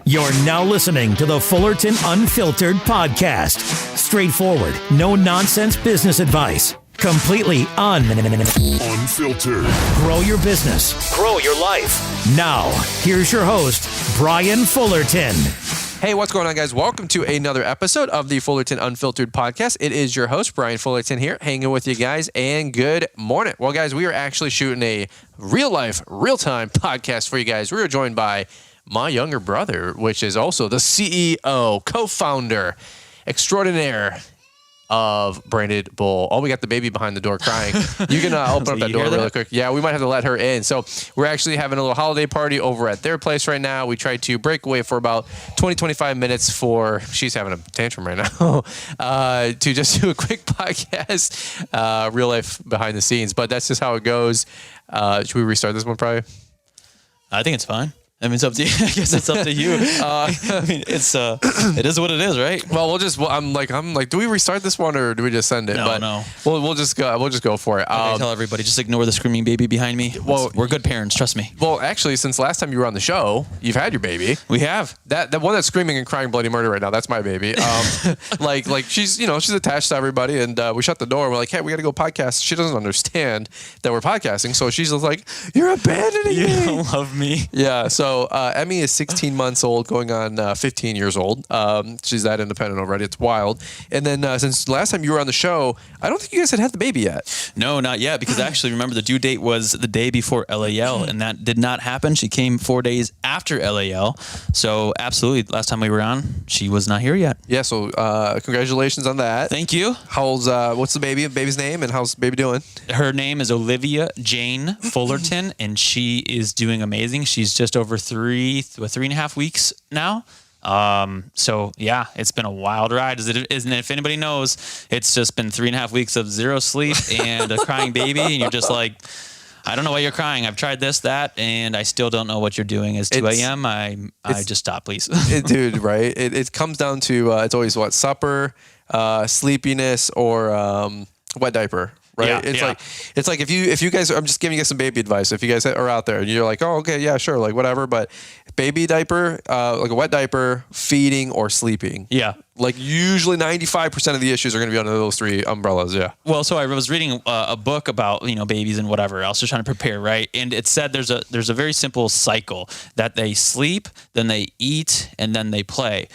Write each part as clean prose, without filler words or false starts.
You're now listening to the Fullerton Unfiltered podcast. Straightforward, no nonsense business advice. Completely unfiltered. Grow your business. Grow your life. Now, here's your host, Brian Fullerton. Hey, what's going on, guys? Welcome to another episode of the Fullerton Unfiltered podcast. It is your host, Brian Fullerton here, hanging with you guys, and good morning. Well, guys, we are actually shooting a real-life, real-time podcast for you guys. We are joined by my younger brother, which is also the CEO, co-founder, extraordinaire of Branded Bull. Oh, we got the baby behind the door crying. You can open up that door really quick. Yeah, we might have to let her in. So we're actually having a little holiday party over at their place right now. We tried to break away for about 20-25 minutes she's having a tantrum right now, to just do a quick podcast, real life behind the scenes. But that's just how it goes. Should we restart this one probably? I think it's fine. I mean, it's up to you. I guess it's up to you. I mean, it is what it is, right? Well, I'm like, do we restart this one or do we just send it? No. We'll just go for it. I tell everybody, just ignore the screaming baby behind me. Well, we're good parents, trust me. Well, actually, since last time you were on the show, you've had your baby. We have that one that's screaming and crying bloody murder right now. That's my baby. Like she's attached to everybody, and we shut the door. We're like, hey, we got to go podcast. She doesn't understand that we're podcasting, so she's just like, you're abandoning me. You don't love me. Yeah. So Emmy is 16 months old, going on 15 years old. She's that independent already. It's wild. And then since last time you were on the show, I don't think you guys had the baby yet. No, not yet. Because actually, remember, the due date was the day before LAL, and that did not happen. She came 4 days after LAL. So absolutely, last time we were on, she was not here yet. Yeah. So congratulations on that. Thank you. What's the baby's name, and how's the baby doing? Her name is Olivia Jane Fullerton, and she is doing amazing. She's just over 3.5 weeks now. So yeah, it's been a wild ride, isn't it? If anybody knows, it's just been 3.5 weeks of zero sleep and a crying baby, and you're just like, I don't know why you're crying. I've tried this, that, and I still don't know what you're doing. It's 2 a.m. I just stop, please. Dude, right? It comes down to it's always what, supper, sleepiness, or wet diaper. Right. Yeah, it's like if you guys, I'm just giving you some baby advice. If you guys are out there and you're like, oh, okay, yeah, sure, like whatever. But baby diaper, like a wet diaper, feeding, or sleeping. Yeah. Like usually 95% of the issues are going to be under those three umbrellas. Yeah. Well, so I was reading a book about, babies and whatever else, just trying to prepare. Right. And it said there's a very simple cycle that they sleep, then they eat, and then they play.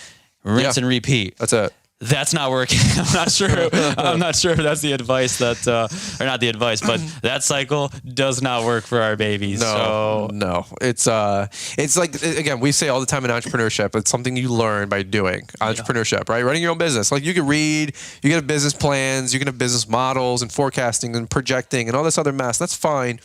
Rinse and repeat. That's it. That's not working. I'm not sure if that's the advice or not the advice, but that cycle does not work for our babies. No. It's like, again, we say all the time in entrepreneurship, it's something you learn by doing entrepreneurship, right? Running your own business. Like you can read, you can have business plans, you can have business models and forecasting and projecting and all this other mess. That's fine.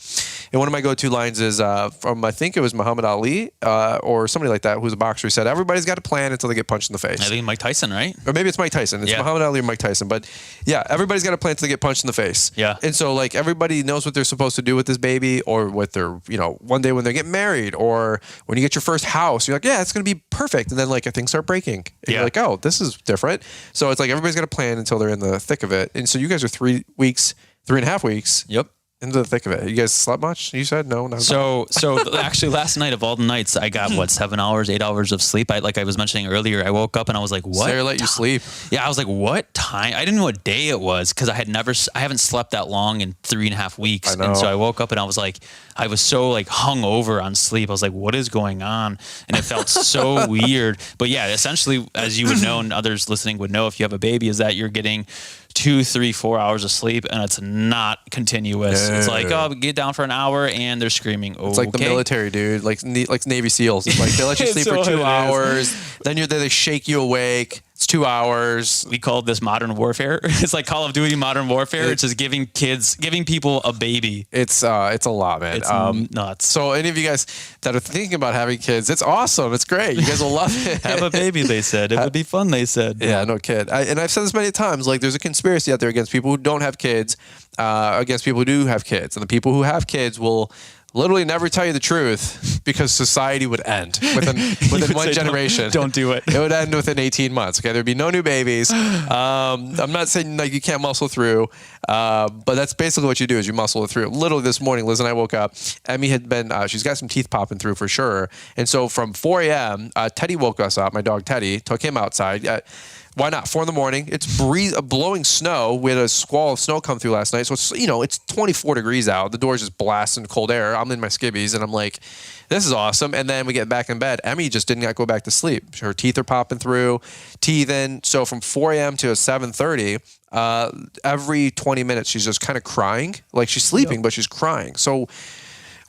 And one of my go-to lines is from, I think it was Muhammad Ali or somebody like that, who's a boxer, who said, everybody's got a plan until they get punched in the face. I think Mike Tyson, right? Or maybe it's Mike Tyson. It's Muhammad Ali or Mike Tyson. But yeah, everybody's got a plan until they get punched in the face. Yeah. And so like everybody knows what they're supposed to do with this baby, or with their, one day when they get married, or when you get your first house, you're like, yeah, it's going to be perfect. And then like things start breaking. And you're like, oh, this is different. So it's like everybody's got a plan until they're in the thick of it. And so you guys are 3.5 weeks. Yep. Into the thick of it. You guys slept much? You said no. So actually last night of all the nights, I got 7 hours, 8 hours of sleep. Like I was mentioning earlier, I woke up and I was like, what? Sarah let you sleep. Yeah. I was like, what time? I didn't know what day it was, because I haven't slept that long in 3.5 weeks. I know. And so I woke up and I was so like hung over on sleep. I was like, what is going on? And it felt so weird. But yeah, essentially, as you would know, and others listening would know, if you have a baby, is that you're getting 2, 3, 4 hours of sleep, and it's not continuous. It's like, oh, get down for an hour and they're screaming. Oh, it's like the military, dude, like Navy SEALs. It's like they let you sleep for 2 hours, then they shake you awake. It's 2 hours. We call this modern warfare. It's like Call of Duty modern warfare. It's just giving people a baby. It's a lot, man. It's nuts. So any of you guys that are thinking about having kids, it's awesome. It's great. You guys will love it. Have a baby, they said. It would be fun, they said. Yeah, no kid. And I've said this many times, like there's a conspiracy out there against people who don't have kids, against people who do have kids. And the people who have kids will literally never tell you the truth because society would end within one generation. Don't do it. It would end within 18 months. Okay, there'd be no new babies. I'm not saying like you can't muscle through, but that's basically what you do is you muscle it through. Literally this morning, Liz and I woke up. Emmy had been, she's got some teeth popping through for sure. And so from 4 a.m., Teddy woke us up. My dog Teddy took him outside. Why not? 4 a.m. It's blowing snow. We had a squall of snow come through last night. So it's, it's 24 degrees out. The door's just blasting cold air. I'm in my skivvies and I'm like, this is awesome. And then we get back in bed. Emmy just didn't go back to sleep. Her teeth are popping through, teething. So from 4 a.m. to 7:30, every 20 minutes, she's just kind of crying. Like she's sleeping, but she's crying. So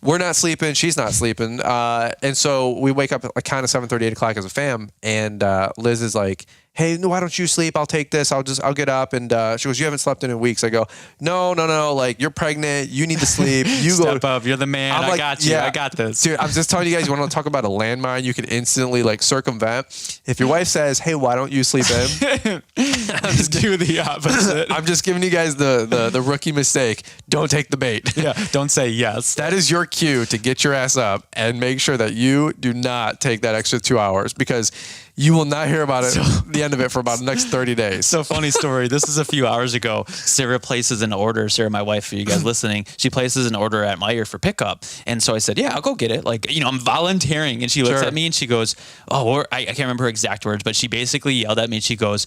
we're not sleeping. She's not sleeping. And so we wake up at like kind of 7:30, 8 o'clock as a fam. And Liz is like, hey, why don't you sleep? I'll take this. I'll get up. And she goes, you haven't slept in weeks. I go, no. Like you're pregnant. You need to sleep. You Step up. You're the man. I got you. Yeah. I got this. Dude, I'm just telling you guys, you want to talk about a landmine you can instantly like circumvent. If your wife says, hey, why don't you sleep in? Just do the opposite. I'm just giving you guys the rookie mistake. Don't take the bait. Yeah. Don't say yes. That is your cue to get your ass up and make sure that you do not take that extra 2 hours because you will not hear about it, the end of it for about the next 30 days. So funny story. This is a few hours ago. Sarah places an order. Sarah, my wife, for you guys listening, she places an order at Meijer for pickup. And so I said, yeah, I'll go get it. Like, I'm volunteering. And she looks at me and she goes, I can't remember her exact words, but she basically yelled at me and she goes,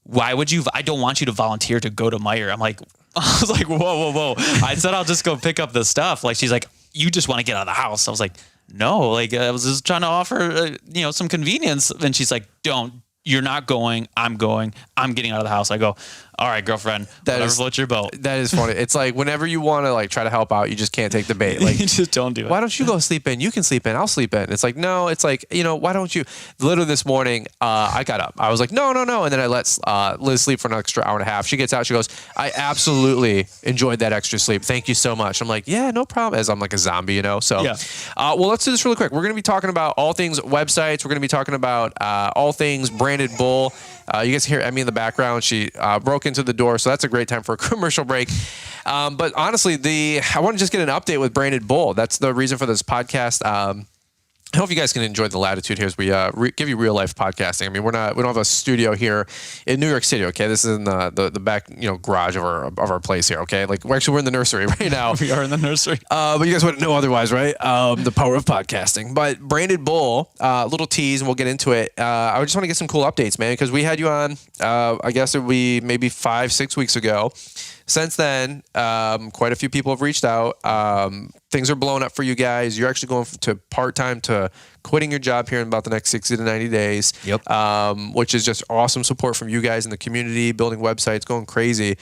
why would you? I don't want you to volunteer to go to Meijer. I was like, whoa. I said, I'll just go pick up the stuff. Like, she's like, you just want to get out of the house. I was like, no, like I was just trying to offer, some convenience. And she's like, you're not going. I'm going. I'm getting out of the house. I go, all right, girlfriend, float your boat. That is funny. It's like whenever you want to like try to help out, you just can't take the bait. Like you just don't do it. Why don't you go sleep in? You can sleep in. I'll sleep in. It's like, no, it's like, why don't you? Literally this morning, I got up. I was like, no. And then I let Liz sleep for an extra hour and a half. She gets out. She goes, I absolutely enjoyed that extra sleep. Thank you so much. I'm like, yeah, no problem. As I'm like a zombie, So, yeah. Well, let's do this really quick. We're going to be talking about all things websites. We're going to be talking about all things Branded Bull. You guys hear Emmy in the background. She broke into the door, so that's a great time for a commercial break. But honestly, I want to just get an update with Branded Bull. That's the reason for this podcast. I hope you guys can enjoy the latitude here as we give you real life podcasting. I mean, we don't have a studio here in New York City. Okay, this is in the back garage of our place here. Okay, like we're in the nursery right now. We are in the nursery, but you guys wouldn't know otherwise, right? The power of podcasting. But Branded Bull, little tease, and we'll get into it. I just want to get some cool updates, man, because we had you on. I guess it would be maybe 5-6 weeks ago. Since then, quite a few people have reached out. Things are blowing up for you guys. You're actually going to part-time to quitting your job here in about the next 60 to 90 days. Yep. Which is just awesome support from you guys in the community, building websites, going crazy.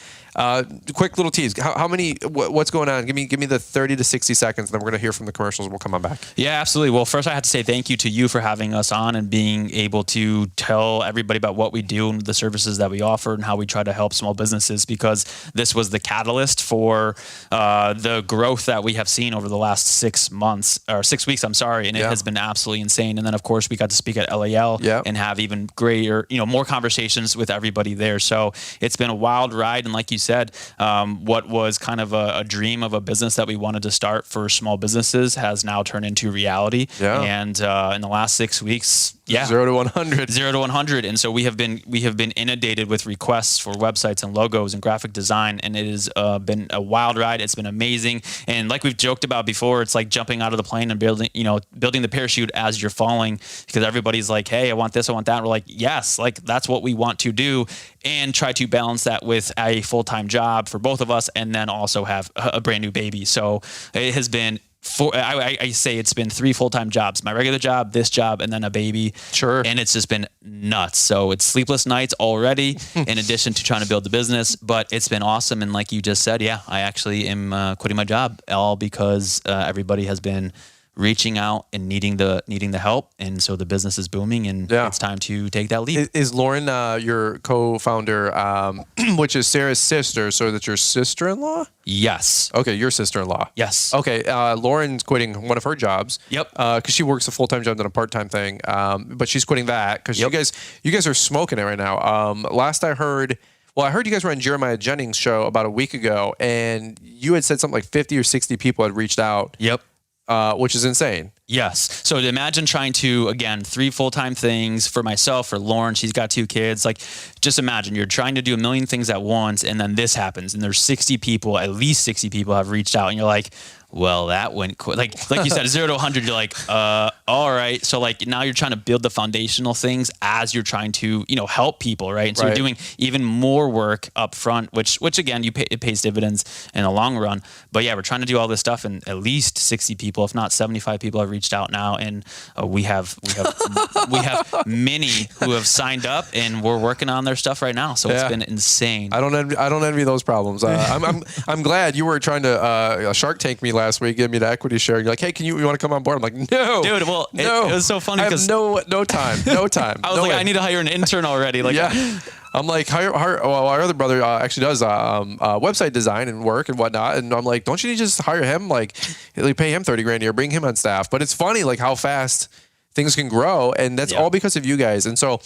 Quick little tease. How many, what's going on? Give me the 30 to 60 seconds, and then we're going to hear from the commercials, and we'll come on back. Yeah, absolutely. Well, first I have to say thank you to you for having us on and being able to tell everybody about what we do and the services that we offer and how we try to help small businesses, because this was the catalyst for the growth that we have seen over the last 6 weeks, and it has been absolutely insane. And then of course we got to speak at LAL and have even greater, more conversations with everybody there. So it's been a wild ride. And like you said, what was kind of a dream of a business that we wanted to start for small businesses has now turned into reality. Yeah. And in the last 6 weeks, 0 to 100. 0 to 100. And so we have been inundated with requests for websites and logos and graphic design, and it has been a wild ride. It's been amazing. And like we've joked about before, it's like jumping out of the plane and building the parachute as you're falling, because everybody's like, hey, I want this, I want that. And we're like, yes, like that's what we want to do, and try to balance that with a full-time job for both of us, and then also have a brand new baby. So it has been I say it's been 3 full-time jobs, my regular job, this job, and then a baby. Sure. And it's just been nuts. So it's sleepless nights already in addition to trying to build the business, but it's been awesome. And like you just said, I actually am quitting my job, all because everybody has been reaching out and needing the help. And so the business is booming, and it's time to take that leap. Is Lauren your co-founder, which is Sarah's sister, so that's your sister-in-law? Yes. Okay, your sister-in-law. Yes. Okay, Lauren's quitting one of her jobs. Yep. Because she works a full-time job and a part-time thing. But she's quitting that because you guys are smoking it right now. Last I heard you guys were on Jeremiah Jennings' show about a week ago, and you had said something like 50 or 60 people had reached out. Yep. which is insane. Yes. So imagine trying to, again, 3 full-time things for myself, for Lauren. She's got 2 kids. Like, just imagine you're trying to do a million things at once, and then this happens, and there's 60 people, at least 60 people have reached out, and you're like, well, that went quick. Like you said, 0 to 100, you're like, all right. So like now you're trying to build the foundational things as you're trying to, help people, right? And so you're doing even more work up front, which again, it pays dividends in the long run. But yeah, we're trying to do all this stuff, and at least 60 people, if not 75 people, have reached out now, and we have many who have signed up, and we're working on their stuff right now. So it's been insane. I don't envy those problems. I'm glad you were trying to Shark Tank me last week, give me the equity share. You're like, hey, you want to come on board? I'm like, no, dude. Well, no. It was so funny because no time. I was like, I need to hire an intern already. Like, yeah. I'm like, our other brother actually does website design and work and whatnot, and I'm like, don't you need to just hire him? Like pay him $30,000 a year, bring him on staff. But it's funny, like how fast things can grow, and that's all because of you guys. And so,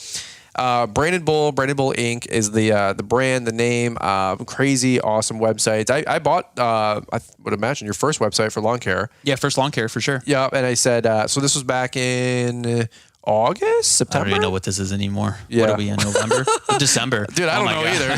Branded Bull Inc. is the brand, the name. Crazy, awesome websites. I bought, I would imagine, your first website for lawn care. Yeah, first lawn care for sure. Yeah, and I said, so this was back in August, September? I don't even know what this is anymore. Yeah. What are we in, November? December. Dude, I don't know either.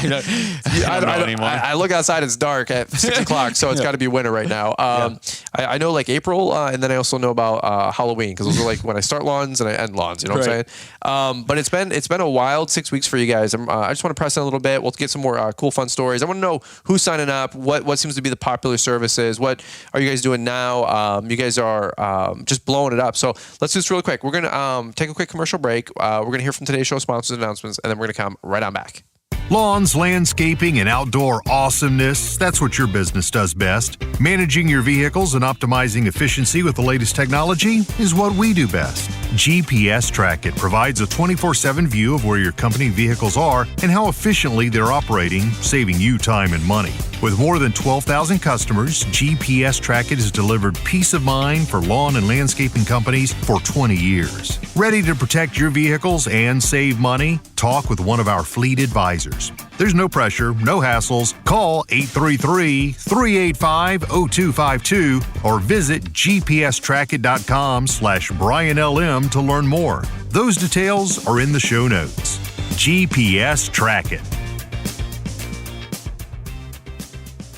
I don't know anymore. I look outside, it's dark at 6 o'clock, so it's got to be winter right now. I know like April, and then I also know about Halloween, because those are like when I start lawns and I end lawns, you know what I'm saying? But it's been a wild 6 weeks for you guys. I just want to press in a little bit. We'll get some more cool, fun stories. I want to know who's signing up, what seems to be the popular services, what are you guys doing now? You guys are just blowing it up. So let's do this really quick. We're going to take a quick commercial break. We're going to hear from today's show sponsors and announcements, and then we're going to come right on back. Lawns, landscaping, and outdoor awesomeness, that's what your business does best. Managing your vehicles and optimizing efficiency with the latest technology is what we do best. GPS Track It provides a 24/7 view of where your company vehicles are and how efficiently they're operating, saving you time and money. With more than 12,000 customers, GPS Track It has delivered peace of mind for lawn and landscaping companies for 20 years. Ready to protect your vehicles and save money? Talk with one of our fleet advisors. There's no pressure, no hassles. Call 833-385-0252 or visit gpstrackit.com/BrianLM to learn more. Those details are in the show notes. GPS Track It.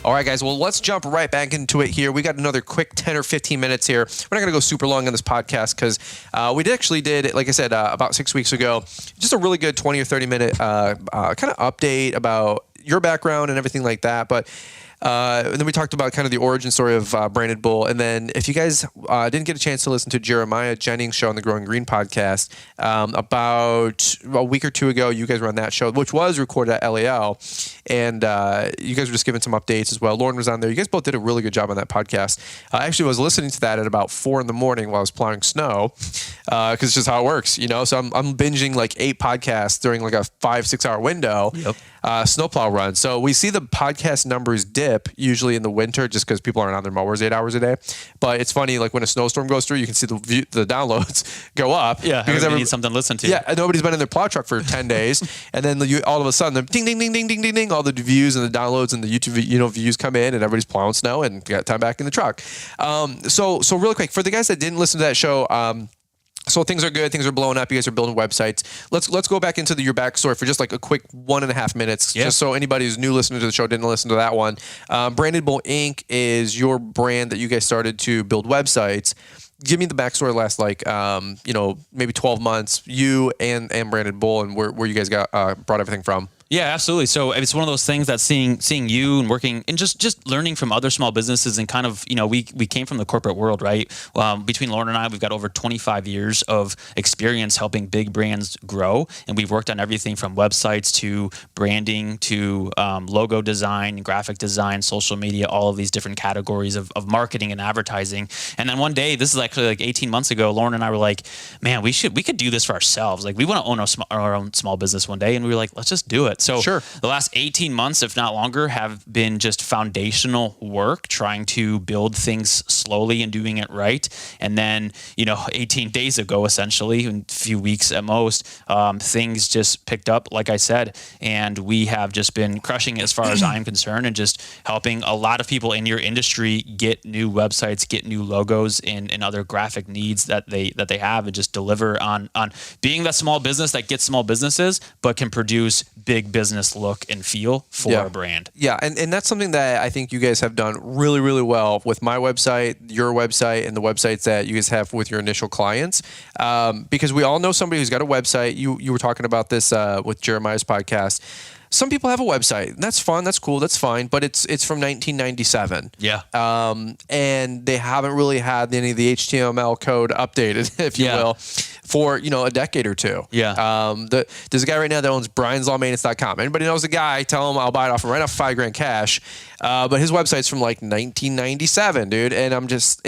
All right, guys. Well, let's jump right back into it here. We got another quick 10 or 15 minutes here. We're not going to go super long on this podcast because we did, like I said, about 6 weeks ago, just a really good 20 or 30 minute kind of update about your background and everything like that. But and then we talked about kind of the origin story of Branded Bull. And then if you guys didn't get a chance to listen to Jeremiah Jennings' show on the Growing Green podcast, about a week or two ago, you guys were on that show, which was recorded at LAL. And you guys were just giving some updates as well. Lauren was on there. You guys both did a really good job on that podcast. I actually was listening to that at about 4 a.m. while I was plowing snow, because it's just how it works, you know? So I'm binging like 8 podcasts during like a 5-6 hour window. Yep. Snowplow run. So we see the podcast numbers dip usually in the winter just because people aren't on their mowers 8 hours a day. But it's funny, like when a snowstorm goes through, you can see the downloads go up. Yeah, because everybody needs something to listen to. Yeah, nobody's been in their plow truck for 10 days. And then all of a sudden, the ding, ding, ding, ding, ding, ding, ding, all the views and the downloads and the YouTube views come in, and everybody's plowing snow and got time back in the truck. So really quick, for the guys that didn't listen to that show, so things are good. Things are blowing up. You guys are building websites. Let's go back into your backstory for just like a quick 1.5 minutes, just so anybody who's new listening to the show didn't listen to that one. Branded Bull Inc. is your brand that you guys started to build websites. Give me the backstory last maybe 12 months, you and Branded Bull, and where you guys brought everything from. Yeah, absolutely. So it's one of those things that seeing you and working and just learning from other small businesses and kind of, we came from the corporate world, right? Between Lauren and I, we've got over 25 years of experience helping big brands grow. And we've worked on everything from websites to branding to logo design, graphic design, social media, all of these different categories of marketing and advertising. And then one day, this is actually like 18 months ago, Lauren and I were like, man, we could do this for ourselves. Like we want to own our own small business one day. And we were like, let's just do it. it. So Sure. the last 18 months, if not longer, have been just foundational work, trying to build things slowly and doing it right. And then, 18 days ago, essentially, a few weeks at most, things just picked up, like I said, and we have just been crushing it as far as I'm concerned, and just helping a lot of people in your industry get new websites, get new logos, and other graphic needs that they have, and just deliver on being that small business that gets small businesses, but can produce big business look and feel for a brand. Yeah, and that's something that I think you guys have done really, really well with my website, your website, and the websites that you guys have with your initial clients. Because we all know somebody who's got a website. You were talking about this with Jeremiah's podcast. Some people have a website. That's fun. That's cool. That's fine. But it's from 1997. Yeah. And they haven't really had any of the HTML code updated, if you will, for a decade or two. Yeah. There's a guy right now that owns brianslawmaintenance.com. Anybody knows the guy? Tell him I'll buy it off him right off $5,000 cash. But his website's from like 1997, dude. And I'm just,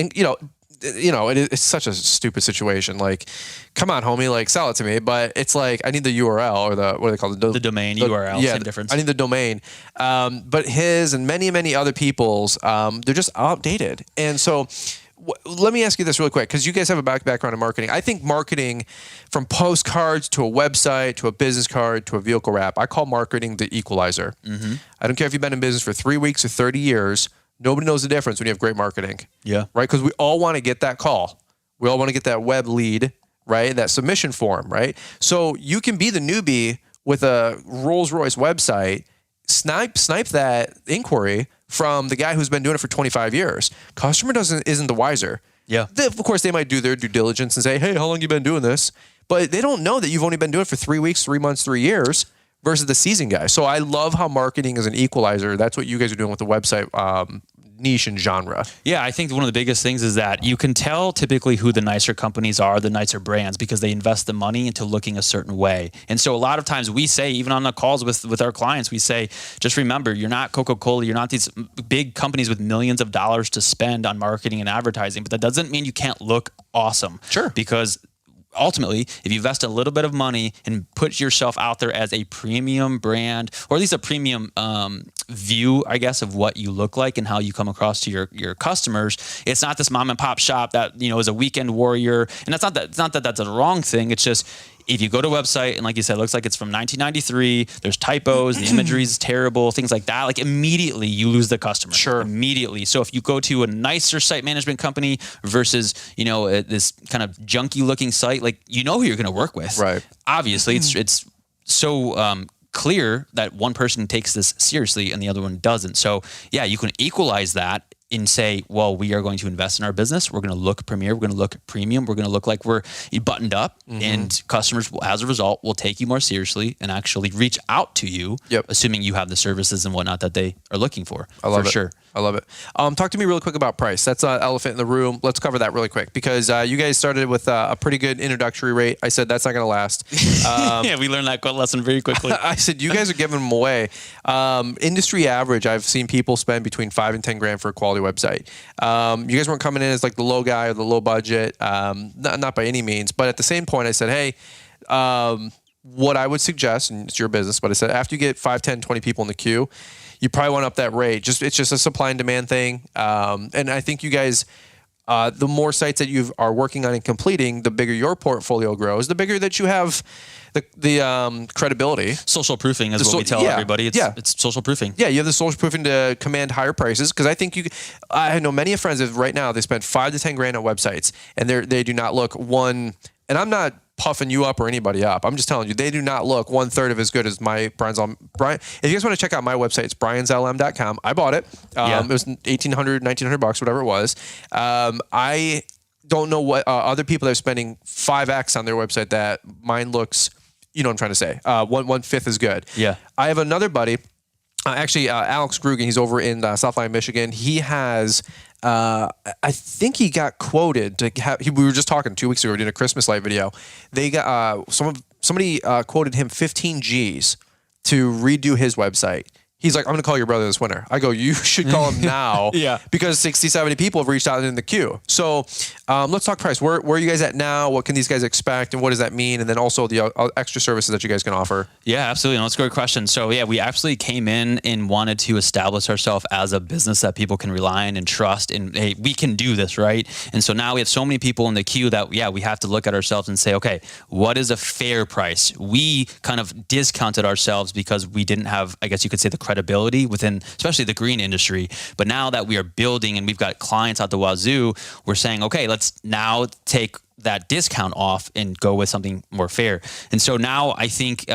it's such a stupid situation. Like, come on, homie, like sell it to me. But it's like, I need the URL or what do they call it? The domain URL. Yeah, same difference. I need the domain. But his and many, many other people's, they're just outdated. And so let me ask you this really quick, because you guys have a background in marketing. I think marketing, from postcards to a website to a business card to a vehicle wrap, I call marketing the equalizer. Mm-hmm. I don't care if you've been in business for 3 weeks or 30 years. Nobody knows the difference when you have great marketing. Yeah. Right? Because we all want to get that call. We all want to get that web lead, right? That submission form, right? So you can be the newbie with a Rolls-Royce website, snipe that inquiry from the guy who's been doing it for 25 years. Customer isn't the wiser. Yeah. Of course, they might do their due diligence and say, hey, how long you been doing this? But they don't know that you've only been doing it for 3 weeks, 3 months, 3 years versus the seasoned guy. So I love how marketing is an equalizer. That's what you guys are doing with the website niche and genre. Yeah, I think one of the biggest things is that you can tell typically who the nicer companies are, the nicer brands, because they invest the money into looking a certain way. And so a lot of times we say, even on the calls with our clients, we say, just remember, you're not Coca-Cola, you're not these big companies with millions of dollars to spend on marketing and advertising, but that doesn't mean you can't look awesome. Sure. Because ultimately, if you invest a little bit of money and put yourself out there as a premium brand, or at least a premium view, I guess, of what you look like and how you come across to your customers, it's not this mom and pop shop that is a weekend warrior. And it's not that that's a wrong thing. It's just, if you go to a website and, like you said, it looks like it's from 1993, there's typos, the imagery is terrible, things like that, like immediately you lose the customer. Sure. Immediately. So if you go to a nicer site management company versus, this kind of junky looking site, like, who you're going to work with. Right. Obviously, it's so clear that one person takes this seriously and the other one doesn't. So yeah, you can equalize that and say, well, we are going to invest in our business. We're going to look premier. We're going to look premium. We're going to look like we're buttoned up, and customers, as a result, will take you more seriously and actually reach out to you, assuming you have the services and whatnot that they are looking for. I love it. Sure. I love it. Talk to me really quick about price. That's an elephant in the room. Let's cover that really quick, because you guys started with a pretty good introductory rate. I said that's not going to last. Yeah, we learned that lesson very quickly. I said you guys are giving them away. Industry average, I've seen people spend between $5,000 and $10,000 for a quality website. You guys weren't coming in as like the low guy or the low budget, not by any means. But at the same point, I said, hey, what I would suggest, and it's your business, but I said after you get 5, 10, 20 people in the queue, you probably want to up that rate. It's just a supply and demand thing. And I think you guys, the more sites that you are working on and completing, the bigger your portfolio grows, the bigger that you have the credibility. Social proofing is what we tell everybody. It's social proofing. Yeah, you have the social proofing to command higher prices, because I think I know many friends that right now they spend $5,000 to $10,000 on websites, and they do not look one. And I'm not puffing you up or anybody up. I'm just telling you, they do not look 1/3 of as good as my Brian. If you guys want to check out my website, it's brianslm.com. I bought it. It was $1,800, $1,900, whatever it was. I don't know what other people are spending 5x on their website that mine looks, you know what I'm trying to say, 1/5 is good. Yeah. I have another buddy, Alex Grugan, he's over in Southline, Michigan. He has, I think he got quoted to have, we were just talking 2 weeks ago, we did a Christmas light video. They got, somebody quoted him 15 G's to redo his website. He's like, I'm going to call your brother this winter. I go, you should call him now. Yeah. Because 60, 70 people have reached out in the queue. So let's talk price. Where are you guys at now? What can these guys expect? And what does that mean? And then also the extra services that you guys can offer. Yeah, absolutely. No, that's a great question. So yeah, we actually came in and wanted to establish ourselves as a business that people can rely on and trust. And hey, we can do this, right? And so now we have so many people in the queue that, yeah, we have to look at ourselves and say, okay, what is a fair price? We kind of discounted ourselves because we didn't have, I guess you could say, the credibility within, especially the green industry. But now that we are building and we've got clients out the wazoo, we're saying, okay, let's now take that discount off and go with something more fair. And so now I think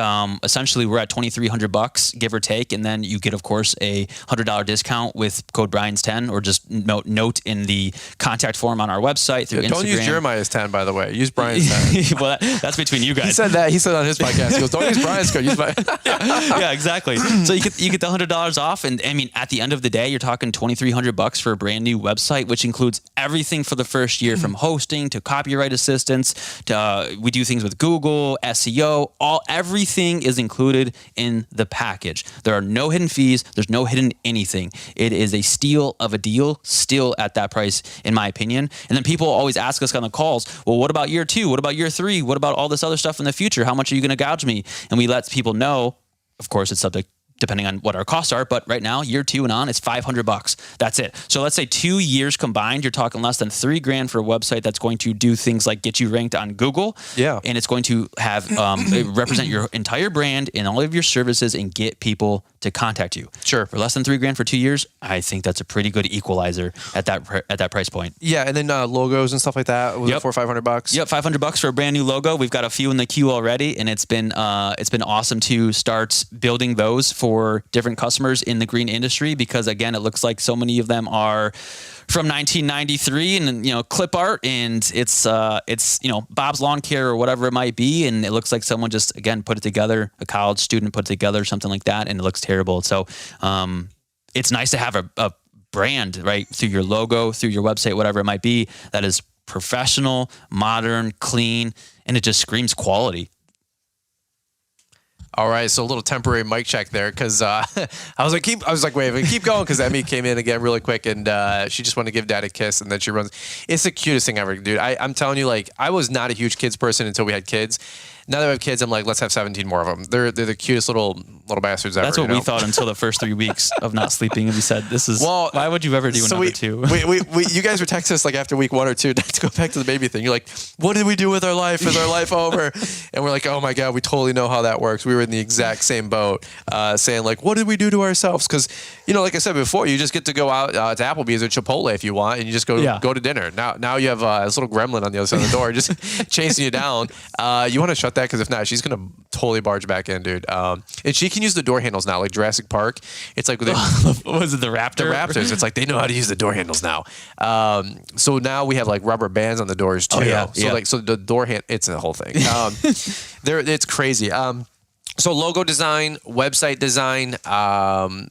essentially we're at $2,300, give or take. And then you get, of course, a $100 discount with code Brian's10, or just note in the contact form on our website through Instagram. Don't use Jeremiah's 10, by the way. Use Brian's 10. Well, that's between you guys. He said that. He said on his podcast, he goes, don't use Brian's code. Use my. Yeah, exactly. So you get the $100 off. And I mean, at the end of the day, you're talking $2,300 for a brand new website, which includes everything for the first year, from hosting to copyright assistance. We do things with Google, SEO, everything is included in the package. There are no hidden fees. There's no hidden anything. It is a steal of a deal, still at that price, in my opinion. And then people always ask us on the calls, well, what about year 2? What about year 3? What about all this other stuff in the future? How much are you going to gouge me? And we let people know, of course, it's subject depending on what our costs are. But right now, year 2 and on, it's $500. That's it. So let's say 2 years combined, you're talking less than $3,000 for a website that's going to do things like get you ranked on Google. Yeah. And it's going to have represent your entire brand and all of your services and get people to contact you. Sure. For less than $3,000 for 2 years, I think that's a pretty good equalizer at that price point. Yeah, and then logos and stuff like that. Was it $400 or $500? Yep, $500 for a brand new logo. We've got a few in the queue already, and it's been awesome to start building those for different customers in the green industry, because again, it looks like so many of them are from 1993 and clip art, and it's Bob's Lawn Care or whatever it might be, and it looks like someone just again put it together, a college student put it together, something like that, and it looks terrible. So it's nice to have a brand, right, through your logo, through your website, whatever it might be, that is professional, modern, clean, and it just screams quality. All right, so a little temporary mic check there, because I was like, wait, keep going, because Emmy came in again really quick, and she just wanted to give Dad a kiss, and then she runs. It's the cutest thing ever, dude. I'm telling you, like, I was not a huge kids person until we had kids. Now that we have kids, I'm like, let's have 17 more of them. They're the cutest little bastards ever. That's what we thought until the first 3 weeks of not sleeping, and we said, why would you ever do another 2? You guys were texting us like after week 1 or 2 to go back to the baby thing. You're like, what did we do with our life? Is our life over? And we're like, oh my God, we totally know how that works. We were in the exact same boat, saying like, what did we do to ourselves? Because, like I said before, you just get to go out to Applebee's or Chipotle if you want, and you just go to dinner. Now you have this little gremlin on the other side of the door just chasing you down. You want to shut that, because if not, she's going to totally barge back in, dude. And she can use the door handles now, like Jurassic Park. It's like, was it the Raptor? The Raptors. It's like they know how to use the door handles now. So now we have like rubber bands on the doors too. Oh, yeah. So the door hand, it's a whole thing. It's crazy. So logo design, website design.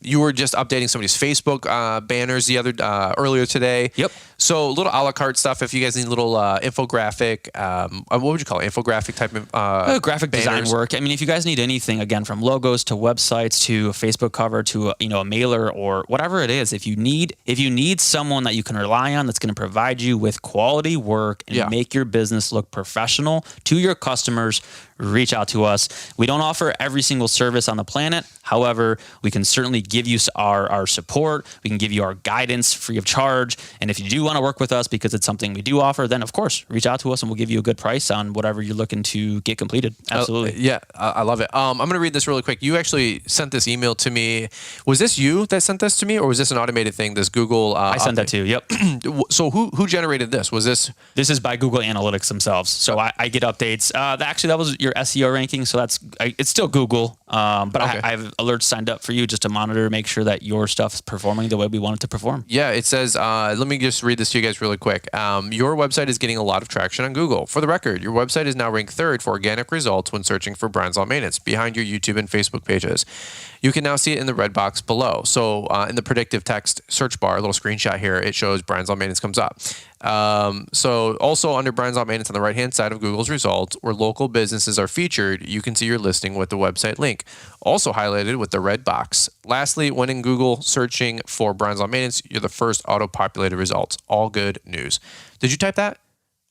You were just updating somebody's Facebook banners earlier today. Yep. So a little a la carte stuff. If you guys need a little infographic, what would you call it? Infographic type of graphic banners. design work. I mean, if you guys need anything, again, from logos to websites to a Facebook cover to a mailer or whatever it is, if you need someone that you can rely on that's going to provide you with quality work and make your business look professional to your customers, reach out to us. We don't offer every single service on the planet. However, we can certainly give you our support. We can give you our guidance free of charge. And if you do want to work with us because it's something we do offer, then of course, reach out to us and we'll give you a good price on whatever you're looking to get completed. Absolutely. I love it. I'm going to read this really quick. You actually sent this email to me. Was this you that sent this to me, or was this an automated thing, this Google? I sent that too. Yep. So who generated this? Was this? This is by Google Analytics themselves. So I get updates. Actually, that was your SEO ranking. So it's still Google. But okay. I have alerts signed up for you just to monitor, make sure that your stuff is performing the way we want it to perform. Yeah, it says, let me just read this to you guys really quick. Your website is getting a lot of traction on Google. For the record, your website is now ranked 3rd for organic results when searching for Brian's Lawn Maintenance, behind your YouTube and Facebook pages. You can now see it in the red box below. So in the predictive text search bar, a little screenshot here, it shows Brian's Lawn Maintenance comes up. So also under Brian's Lawn Maintenance on the right-hand side of Google's results, where local businesses are featured, you can see your listing with the website link, also highlighted with the red box. Lastly, when in Google searching for Brian's Lawn Maintenance, you're the first auto-populated results. All good news. Did you type that?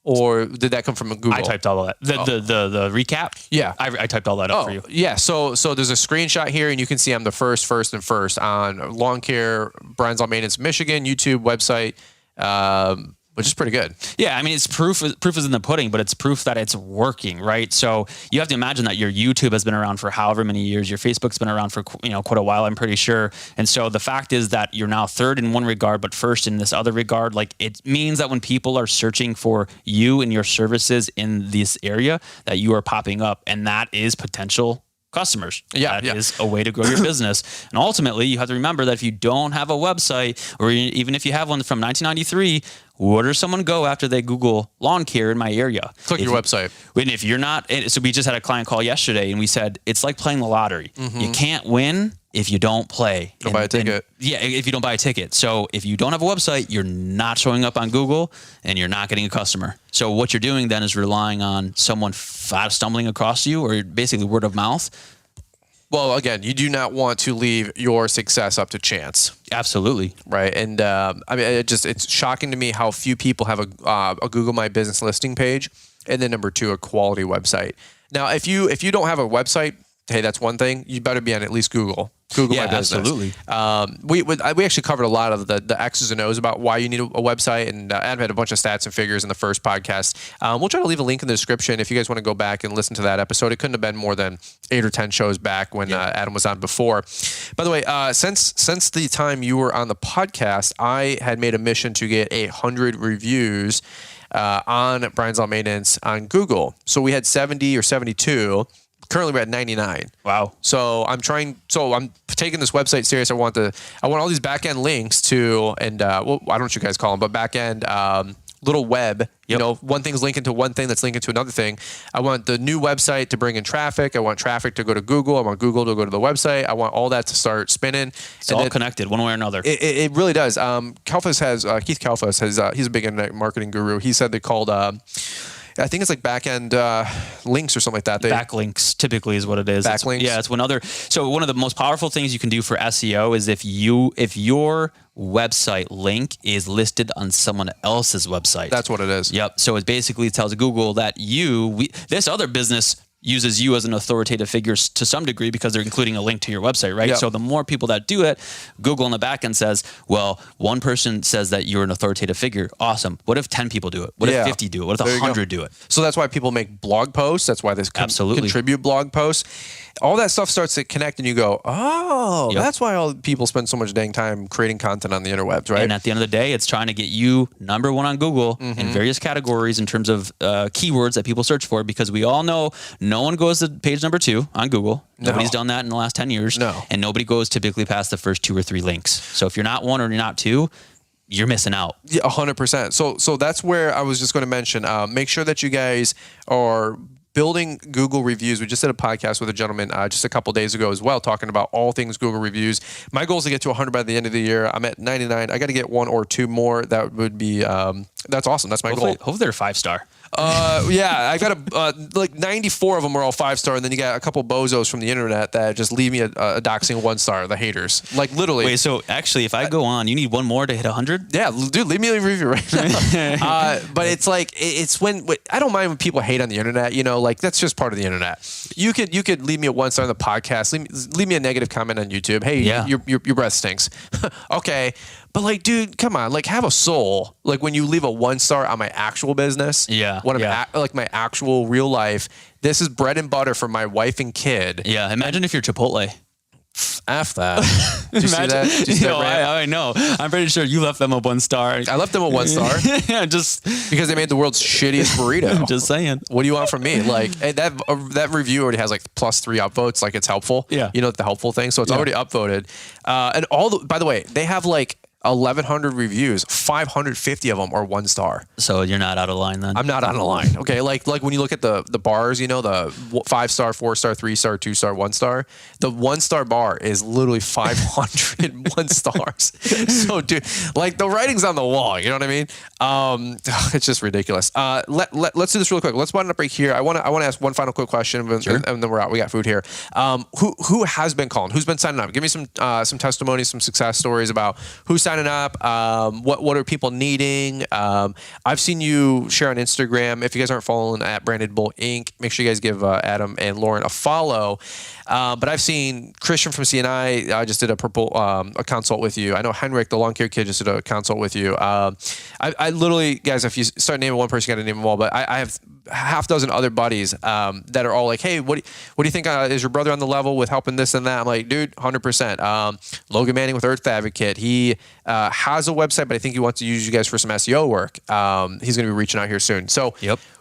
Or did that come from Google? I typed all of that. The recap? Yeah. I typed all that up for you. Yeah. So there's a screenshot here, and you can see I'm the first on Lawn Care, Brian's Lawn Maintenance, Michigan, YouTube website, which is pretty good. Yeah, I mean, it's proof is in the pudding, but it's proof that it's working, right? So you have to imagine that your YouTube has been around for however many years. Your Facebook's been around for quite a while, I'm pretty sure. And so the fact is that you're now third in one regard, but first in this other regard. Like, it means that when people are searching for you and your services in this area, that you are popping up, and that is potential customers. That is a way to grow your business. And ultimately, you have to remember that if you don't have a website, or even if you have one from 1993, where does someone go after they Google lawn care in my area? Click your website. And if you're not, so we just had a client call yesterday, and we said, it's like playing the lottery. You can't win if you don't play. Don't buy a ticket. If you don't buy a ticket. So if you don't have a website, you're not showing up on Google, and you're not getting a customer. So what you're doing then is relying on someone stumbling across you, or basically word of mouth. Well, again, you do not want to leave your success up to chance. Absolutely. Right. And I mean, it's shocking to me how few people have a Google My Business listing page, and then number two, a quality website. Now, if you don't have a website, hey, that's one thing. You better be on at least Google My Business. Absolutely. We actually covered a lot of the X's and O's about why you need a website, and Adam had a bunch of stats and figures in the first podcast. We'll try to leave a link in the description if you guys want to go back and listen to that episode. It couldn't have been more than 8 or 10 shows back when Adam was on before. By the way, since the time you were on the podcast, I had made a mission to get 100 reviews on Brian's Lawn Maintenance on Google. So we had 70 or 72. Currently, we're at 99. Wow. So I'm taking this website serious. I want all these back end links to, and I don't know what you guys call them, but back end little web. Yep. One thing's linking to one thing that's linking to another thing. I want the new website to bring in traffic. I want traffic to go to Google. I want Google to go to the website. I want all that to start spinning. It's all connected one way or another. It really does. Keith Kalfas he's a big internet marketing guru. He said they called, I think it's like back-end links or something like that. Backlinks typically is what it is. Backlinks? It's so one of the most powerful things you can do for SEO is if your website link is listed on someone else's website. That's what it is. Yep. So it basically tells Google that this other business uses you as an authoritative figure to some degree because they're including a link to your website, right? Yep. So the more people that do it, Google on the back end says, well, one person says that you're an authoritative figure. Awesome. What if 10 people do it? What if 50 do it? What if 100 do it? So that's why people make blog posts. That's why they contribute blog posts. All that stuff starts to connect, and you go, that's why all people spend so much dang time creating content on the interwebs, right? And at the end of the day, it's trying to get you number one on Google in various categories in terms of keywords that people search for, because we all know no one goes to page number 2 on Google. Nobody's done that in the last 10 years. No. And nobody goes typically past the first 2 or 3 links. So if you're not 1 or you're not 2, you're missing out. Yeah, 100%. So that's where I was just going to mention, make sure that you guys are building Google reviews. We just did a podcast with a gentleman just a couple days ago as well, talking about all things Google reviews. My goal is to get to 100 by the end of the year. I'm at 99. I got to get 1 or 2 more. That would be, that's awesome. That's my goal. Hopefully they're 5-star. I got like 94 of them are all 5-star, and then you got a couple bozos from the internet that just leave me a doxing 1-star, the haters. Like literally. Wait, so actually, if I go on, you need 1 more to hit 100? Yeah, dude, leave me a review right now. But it's like it's when I don't mind when people hate on the internet. Like that's just part of the internet. You could leave me a 1-star on the podcast. Leave me a negative comment on YouTube. Hey, your breath stinks. Okay. But like, dude, come on, like have a soul. Like when you leave a 1-star on my actual business, like my actual real life, this is bread and butter for my wife and kid. Yeah, imagine if you're Chipotle. F that. Did you see that? I know. I'm pretty sure you left them a 1-star. I left them a 1-star. Yeah, just because they made the world's shittiest burrito. I'm just saying. What do you want from me? Like that review already has like +3 upvotes. Like it's helpful. Yeah. The helpful thing. So it's already upvoted. And by the way, they have like 1,100 reviews, 550 of them are 1 star. So you're not out of line then? I'm not out of line. Okay, like when you look at the bars, the 5-star, 4-star, 3-star, 2-star, 1-star. The 1-star bar is literally 500 1 stars. So, dude, like the writing's on the wall. You know what I mean? It's just ridiculous. Let's do this real quick. Let's wind up right here. I want to ask one final quick question, and then we're out. We got food here. Who has been calling? Who's been signing up? Give me some testimonies, some success stories about who's signing up. What are people needing? I've seen you share on Instagram. If you guys aren't following at Branded Bull Inc., make sure you guys give Adam and Lauren a follow. But I've seen Christian from CNI. I just did a consult with you. I know Henrik, the lawn care kid, just did a consult with you. I literally, guys, if you start naming one person, you got to name them all. But I have half dozen other buddies that are all like, hey, what do you think is your brother on the level with helping this and that? I'm like, dude, 100%. Logan Manning with Earth Advocate. He has a website, but I think he wants to use you guys for some SEO work. He's going to be reaching out here soon. So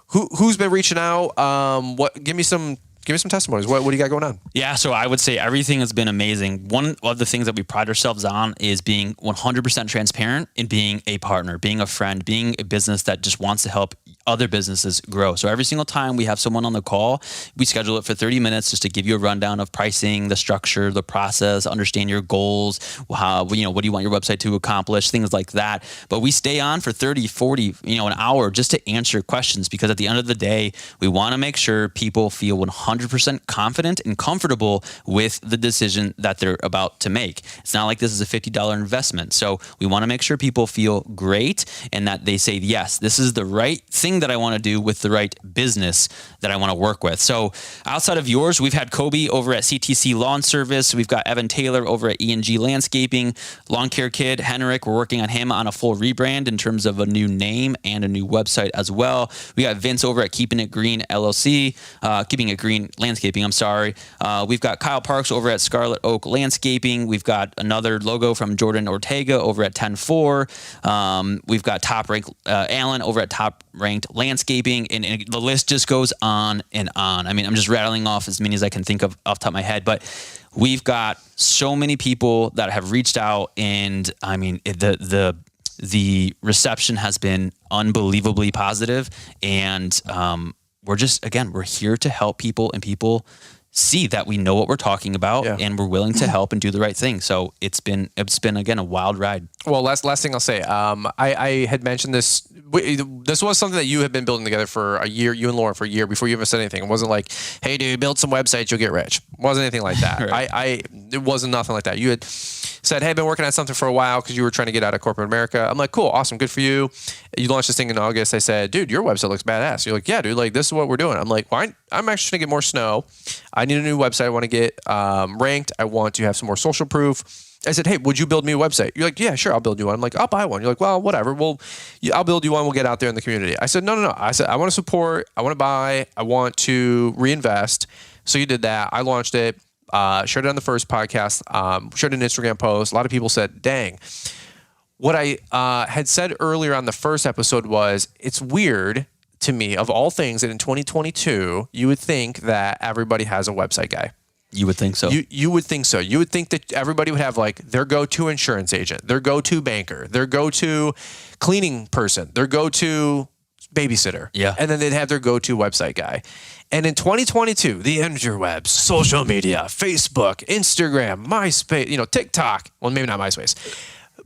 who's been reaching out? Give me some testimonies. What do you got going on? Yeah, so I would say everything has been amazing. One of the things that we pride ourselves on is being 100% transparent and being a partner, being a friend, being a business that just wants to help other businesses grow. So every single time we have someone on the call, we schedule it for 30 minutes just to give you a rundown of pricing, the structure, the process, understand your goals, how, what do you want your website to accomplish, things like that. But we stay on for 30, 40, an hour just to answer questions, because at the end of the day, we want to make sure people feel 100% confident and comfortable with the decision that they're about to make. It's not like this is a $50 investment. So we want to make sure people feel great and that they say, yes, this is the right thing that I want to do with the right business that I want to work with. So outside of yours, we've had Kobe over at CTC Lawn Service. We've got Evan Taylor over at E&G Landscaping. Lawn Care Kid, Henrik, we're working on him on a full rebrand in terms of a new name and a new website as well. We got Vince over at Keeping It Green LLC, Keeping It Green Landscaping, I'm sorry. We've got Kyle Parks over at Scarlet Oak Landscaping. We've got another logo from Jordan Ortega over at 10-4. We've got Top Rank Alan over at Top Ranked Landscaping, and the list just goes on and on. I mean, I'm just rattling off as many as I can think of off the top of my head, but we've got so many people that have reached out, and I mean, the reception has been unbelievably positive, and we're here to help people, and people see that we know what we're talking about, and we're willing to help and do the right thing. So it's been again a wild ride. Well, last thing I'll say, I had mentioned this. This was something that you had been building together for a year, you and Lauren, for a year before you ever said anything. It wasn't like, hey, dude, build some websites, you'll get rich. It wasn't anything like that. Right. It wasn't nothing like that. You had said, hey, I've been working on something for a while because you were trying to get out of corporate America. I'm like, cool, awesome, good for you. You launched this thing in August. I said, dude, your website looks badass. You're like, yeah, dude, like this is what we're doing. I'm like, fine. I'm actually trying to get more snow. I need a new website. I want to get ranked. I want to have some more social proof. I said, hey, would you build me a website? You're like, yeah, sure, I'll build you one. I'm like, I'll buy one. You're like, well, whatever. Well, I'll build you one. We'll get out there in the community. I said, no. I said, I want to support. I want to buy. I want to reinvest. So you did that. I launched it, shared it on the first podcast, shared an Instagram post. A lot of people said, dang. What I had said earlier on the first episode was, it's weird to me, of all things, that in 2022, you would think that everybody has a website guy. You would think so. You would think so. You would think that everybody would have like their go-to insurance agent, their go-to banker, their go-to cleaning person, their go-to babysitter. Yeah. And then they'd have their go-to website guy. And in 2022, the interwebs, social media, Facebook, Instagram, MySpace, TikTok. Well, maybe not MySpace.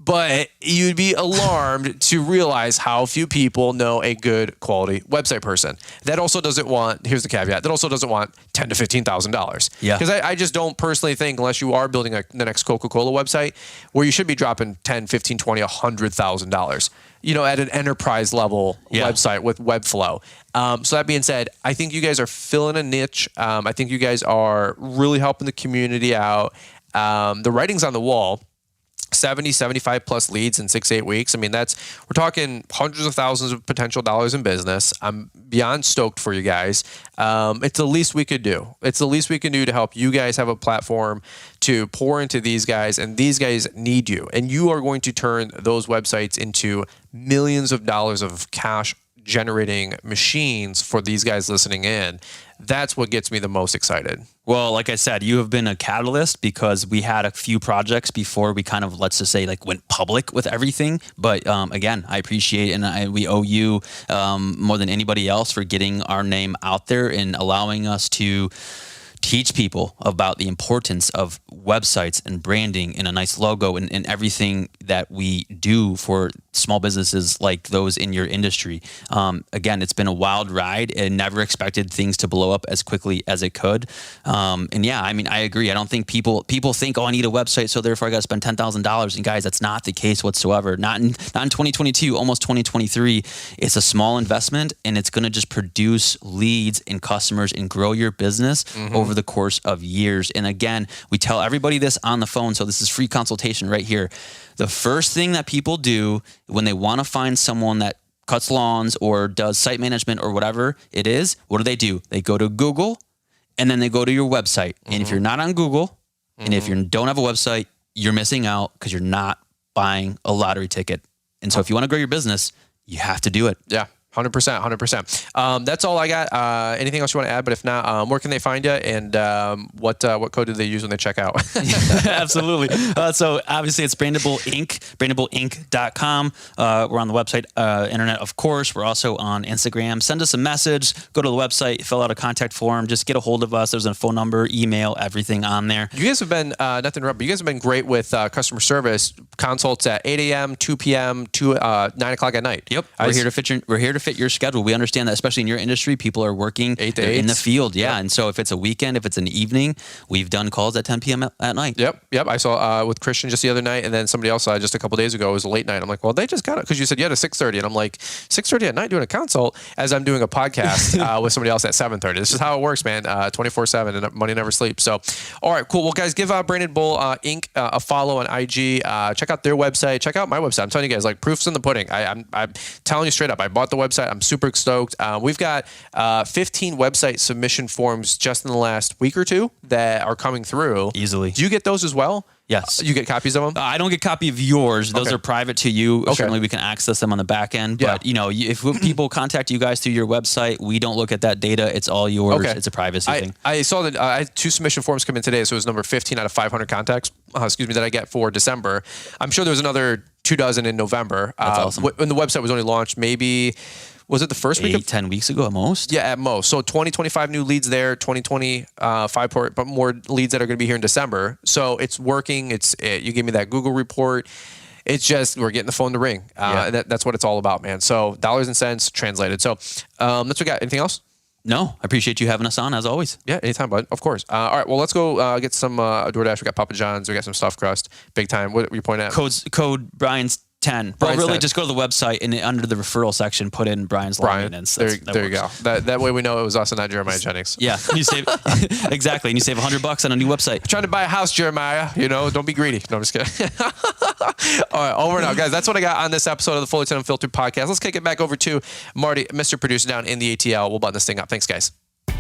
But you'd be alarmed to realize how few people know a good quality website person. That also doesn't want, here's the caveat, that also doesn't want $10,000 to $15,000. Yeah. Because I just don't personally think, unless you are building the next Coca-Cola website, where you should be dropping $10,000, $15,000, $20,000, $100,000, at an enterprise level website with Webflow. So that being said, I think you guys are filling a niche. I think you guys are really helping the community out. The writing's on the wall. 70, 75 plus leads in 6-8 weeks. I mean, we're talking hundreds of thousands of potential dollars in business. I'm beyond stoked for you guys. It's the least we could do. It's the least we can do to help you guys have a platform to pour into these guys, and these guys need you. And you are going to turn those websites into millions of dollars of cash generating machines for these guys listening in. That's what gets me the most excited. Well, like I said, you have been a catalyst because we had a few projects before we kind of, let's just say, like went public with everything. But again, I appreciate and we owe you more than anybody else for getting our name out there and allowing us to teach people about the importance of websites and branding and a nice logo and everything that we do for small businesses like those in your industry. Again, it's been a wild ride and never expected things to blow up as quickly as it could. And yeah, I mean, I agree. I don't think people think, oh, I need a website, so therefore I got to spend $10,000. And guys, that's not the case whatsoever. Not in 2022, almost 2023. It's a small investment and it's going to just produce leads and customers and grow your business over the course of years. And again, we tell everybody this on the phone. So this is free consultation right here. The first thing that people do when they want to find someone that cuts lawns or does site management or whatever it is, what do? They go to Google and then they go to your website. And if you're not on Google and if you don't have a website, you're missing out because you're not buying a lottery ticket. And so if you want to grow your business, you have to do it. Yeah. 100%. That's all I got. Anything else you want to add? But if not, where can they find you? And what code do they use when they check out? Absolutely. So obviously it's Brandable Inc., brandableInc.com. We're on the website, internet, of course. We're also on Instagram. Send us a message. Go to the website, fill out a contact form. Just get a hold of us. There's a phone number, email, everything on there. You guys have been, not to interrupt, but you guys have been great with customer service consults at 8 a.m., 2 p.m., 9 o'clock at night. Yep. We're here to fit your schedule. We understand that, especially in your industry, people are working 8 to 8 in the field. Yeah. Yep. And so if it's a weekend, if it's an evening, we've done calls at 10 p.m. at night. Yep. I saw with Christian just the other night, and then somebody else just a couple days ago. It was a late night. I'm like, well, they just got it because you said you had a 6:30, and I'm like, 6:30 at night doing a consult as I'm doing a podcast with somebody else at 7:30. This is how it works, man. 24/7, and money never sleeps. So, all right, cool. Well, guys, give Branded Bull Inc. A follow on IG. Check out their website. Check out my website. I'm telling you guys, like, proof's in the pudding. I'm telling you straight up. I bought the website. I'm super stoked. We've got 15 website submission forms just in the last week or two that are coming through. Easily. Do you get those as well? Yes. You get copies of them? I don't get a copy of yours. Those Okay. are private to you. Okay. Certainly we can access them on the back end. But, if people contact you guys through your website, we don't look at that data. It's all yours. Okay. It's a privacy thing. I saw that I had 2 submission forms come in today, so it was number 15 out of 500 contacts, that I get for December. I'm sure there was another 2 dozen in November. That's awesome. When the website was only launched, maybe... Was it the first week? 10 weeks ago at most? Yeah, at most. So 25 new leads there, 5 but more leads that are going to be here in December. So it's working. You gave me that Google report. It's just, we're getting the phone to ring. That's what it's all about, man. So dollars and cents translated. So that's what we got. Anything else? No, I appreciate you having us on as always. Yeah, anytime, bud. Of course. All right, well, let's go get some DoorDash. We got Papa John's. We got some stuffed crust. Big time. What were you pointing at? Code Brian's 10. Well, really, just go to the website and under the referral section, put in Brian's lawn maintenance. There you go. That way we know it was us and not Jeremiah Jennings. Yeah, you save exactly, and you save $100 on a new website. Trying to buy a house, Jeremiah. Don't be greedy. No, I'm just kidding. All right, over and out, guys. That's what I got on this episode of the Fullerton Unfiltered podcast. Let's kick it back over to Marty, Mr. Producer down in the ATL. We'll button this thing up. Thanks, guys.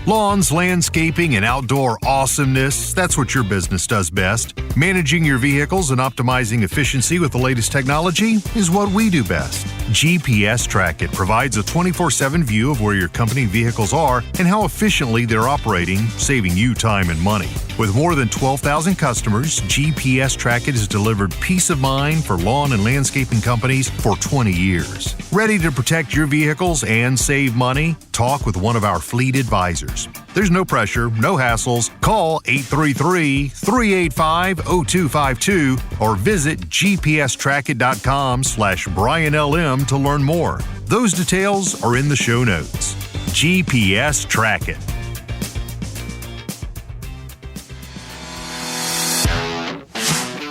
Lawns, landscaping, and outdoor awesomeness, that's what your business does best. Managing your vehicles and optimizing efficiency with the latest technology is what we do best. GPS Track It provides a 24/7 view of where your company vehicles are and how efficiently they're operating, saving you time and money. With more than 12,000 customers, GPS Track It has delivered peace of mind for lawn and landscaping companies for 20 years. Ready to protect your vehicles and save money? Talk with one of our fleet advisors. There's no pressure, no hassles. Call 833-385-0252 or visit gpstrackit.com/BrianLM to learn more. Those details are in the show notes. GPS Track It.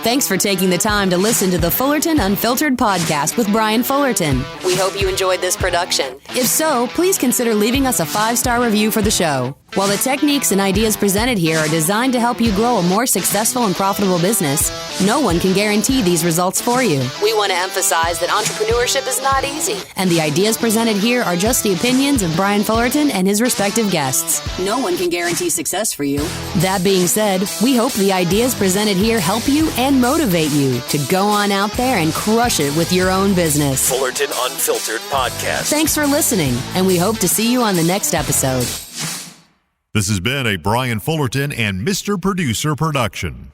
Thanks for taking the time to listen to the Fullerton Unfiltered podcast with Brian Fullerton. We hope you enjoyed this production. If so, please consider leaving us a 5-star review for the show. While the techniques and ideas presented here are designed to help you grow a more successful and profitable business, no one can guarantee these results for you. We want to emphasize that entrepreneurship is not easy, and the ideas presented here are just the opinions of Brian Fullerton and his respective guests. No one can guarantee success for you. That being said, we hope the ideas presented here help you and motivate you to go on out there and crush it with your own business. Fullerton Unfiltered podcast. Thanks for listening, and we hope to see you on the next episode. This has been a Brian Fullerton and Mr. Producer production.